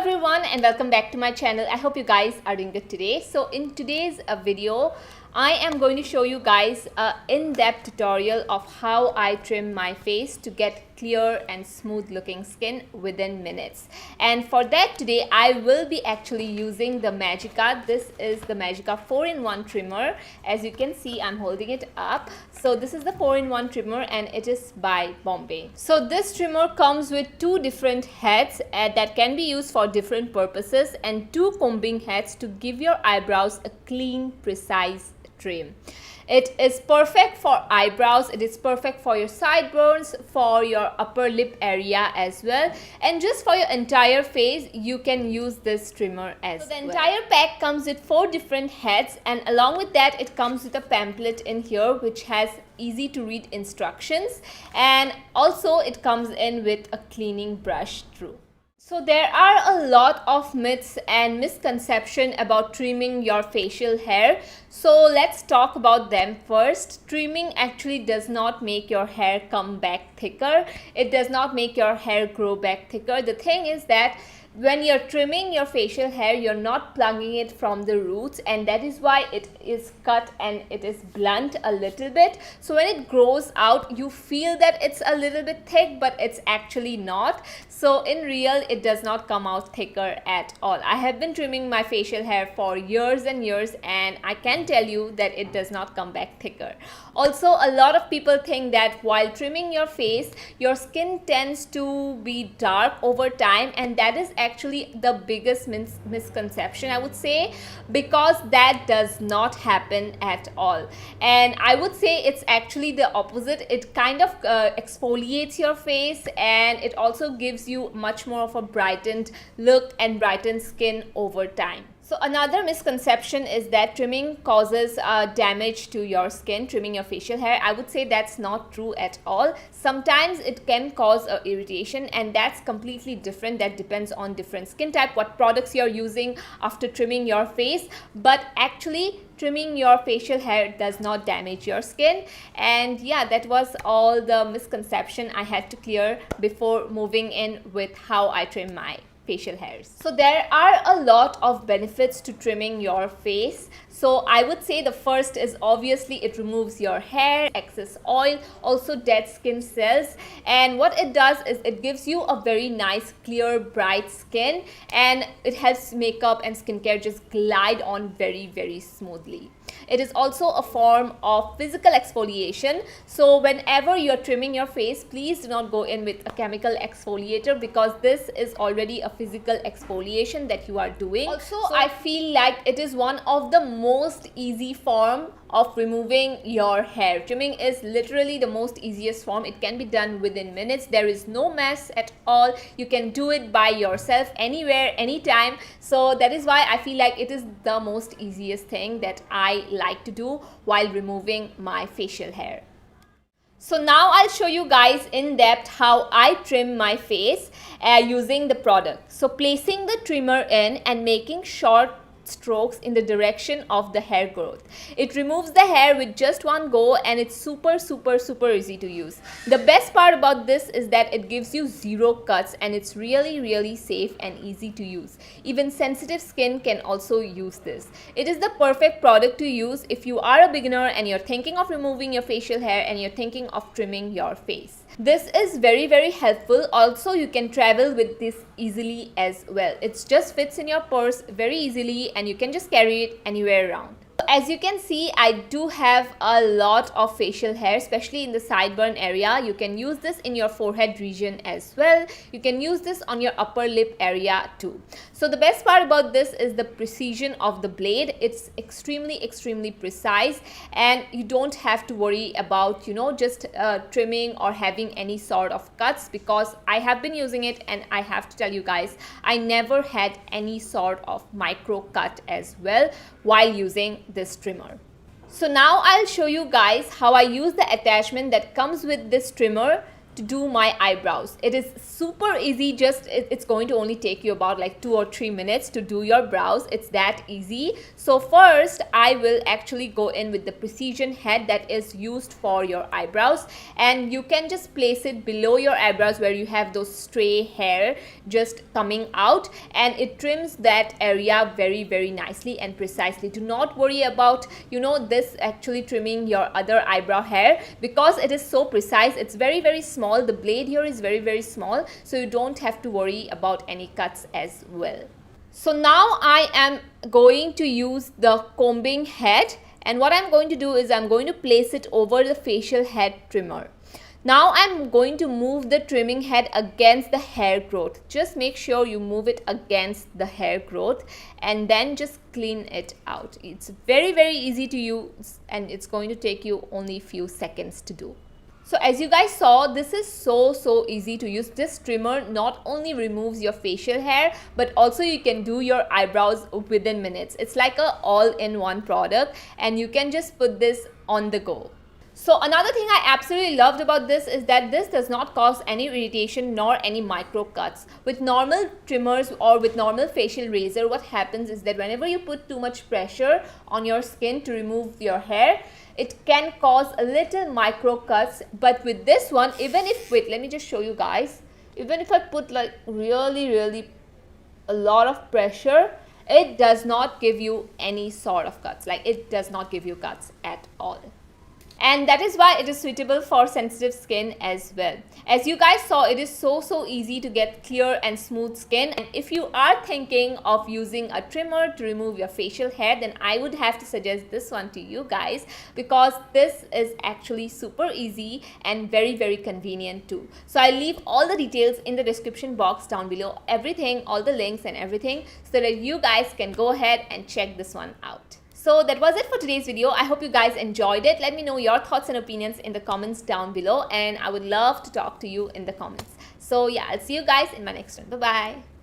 everyone and welcome back to my channel. I hope you guys are doing good today. So in today's video, I am going to show you guys an in-depth tutorial of how I trim my face to get clear and smooth looking skin within minutes. And for that today, I will be actually using the Magica. This is the Magica 4-in-1 trimmer. As you can see, I'm holding it up. So this is the 4-in-1 trimmer and it is by Bombae. So this trimmer comes with two different heads that can be used for different purposes and two combing heads to give your eyebrows a clean, precise trim. It is perfect for eyebrows, it is perfect for your sideburns, for your upper lip area as well, and just for your entire face you can use this trimmer as well. So the entire pack comes with 4 different heads, and along with that it comes with a pamphlet in here which has easy to read instructions, and also it comes in with a cleaning brush too. So there are a lot of myths and misconceptions about trimming your facial hair. So let's talk about them first. Trimming actually does not make your hair come back thicker. It does not make your hair grow back thicker. The thing is that when you're trimming your facial hair, you're not plugging it from the roots, and that is why it is cut and it is blunt a little bit. So when it grows out, you feel that it's a little bit thick, but it's actually not. So in real, it does not come out thicker at all. I have been trimming my facial hair for years and years, and I can tell you that it does not come back thicker. Also, a lot of people think that while trimming your face, your skin tends to be dark over time, and that is actually the biggest misconception, I would say, because that does not happen at all. And I would say it's actually the opposite. It kind of exfoliates your face, and it also gives you much more of a brightened look and brightened skin over time. So another misconception is that trimming causes damage to your skin, trimming your facial hair. I would say that's not true at all. Sometimes it can cause irritation, and that's completely different. That depends on different skin type, what products you're using after trimming your face. But actually, trimming your facial hair does not damage your skin. And yeah, that was all the misconception I had to clear before moving in with how I trim my facial hairs. So there are a lot of benefits to trimming your face. So I would say the first is obviously it removes your hair, excess oil, also dead skin cells, and what it does is it gives you a very nice, clear, bright skin, and it helps makeup and skincare just glide on very, very smoothly. It is also a form of physical exfoliation. So whenever you're trimming your face, please do not go in with a chemical exfoliator, because this is already a physical exfoliation that you are doing. Also, I feel like it is one of the most easy form of removing your hair. Trimming is literally the most easiest form. It can be done within minutes. There is no mess at all. You can do it by yourself anywhere, anytime. So that is why I feel like it is the most easiest thing that I like to do while removing my facial hair. So now I'll show you guys in depth how I trim my face using the product. So placing the trimmer in and making short strokes in the direction of the hair growth. It removes the hair with just one go, and it's super easy to use. The best part about this is that it gives you 0 cuts, and it's really safe and easy to use. Even sensitive skin can also use this. It is the perfect product to use if you are a beginner and you're thinking of removing your facial hair and you're thinking of trimming your face. This is very helpful. Also, you can travel with this easily as well. It just fits in your purse very easily, and you can just carry it anywhere around. As you can see, I do have a lot of facial hair, especially in the sideburn area. You can use this in your forehead region as well. You can use this on your upper lip area too. So the best part about this is the precision of the blade. It's extremely precise, and you don't have to worry about, you know, just trimming or having any sort of cuts, because I have been using it and I have to tell you guys, I never had any sort of micro cut as well while using this trimmer. So now I'll show you guys how I use the attachment that comes with this trimmer to do my eyebrows. It is super easy, just it's going to only take you about like 2 or 3 minutes to do your brows. It's that easy. So first I will actually go in with the precision head that is used for your eyebrows, and you can just place it below your eyebrows where you have those stray hair just coming out, and it trims that area very nicely and precisely. Do not worry about this actually trimming your other eyebrow hair, because it is so precise. It's very small. The blade here is very small, so you don't have to worry about any cuts as well. So now I am going to use the combing head, and what I'm going to do is I'm going to place it over the facial head trimmer. Now I'm going to move the trimming head against the hair growth. Just make sure you move it against the hair growth and then just clean it out. It's very easy to use, and it's going to take you only a few seconds to do. So as you guys saw, this is so easy to use. This trimmer not only removes your facial hair, but also you can do your eyebrows within minutes. It's like a all-in-one product, and you can just put this on the go. So another thing I absolutely loved about this is that this does not cause any irritation nor any micro cuts. With normal trimmers or with normal facial razor, what happens is that whenever you put too much pressure on your skin to remove your hair, it can cause a little micro cuts. But with this one, even if, wait, let me just show you guys, even if I put like really a lot of pressure, it does not give you any sort of cuts. Like, it does not give you cuts at all. And that is why it is suitable for sensitive skin as well. As you guys saw, it is so easy to get clear and smooth skin. And if you are thinking of using a trimmer to remove your facial hair, then I would have to suggest this one to you guys, because this is actually super easy and very convenient too. So I'll leave all the details in the description box down below, everything, all the links and everything, so that you guys can go ahead and check this one out. So that was it for today's video. I hope you guys enjoyed it. Let me know your thoughts and opinions in the comments down below, and I would love to talk to you in the comments. So yeah, I'll see you guys in my next one. Bye bye.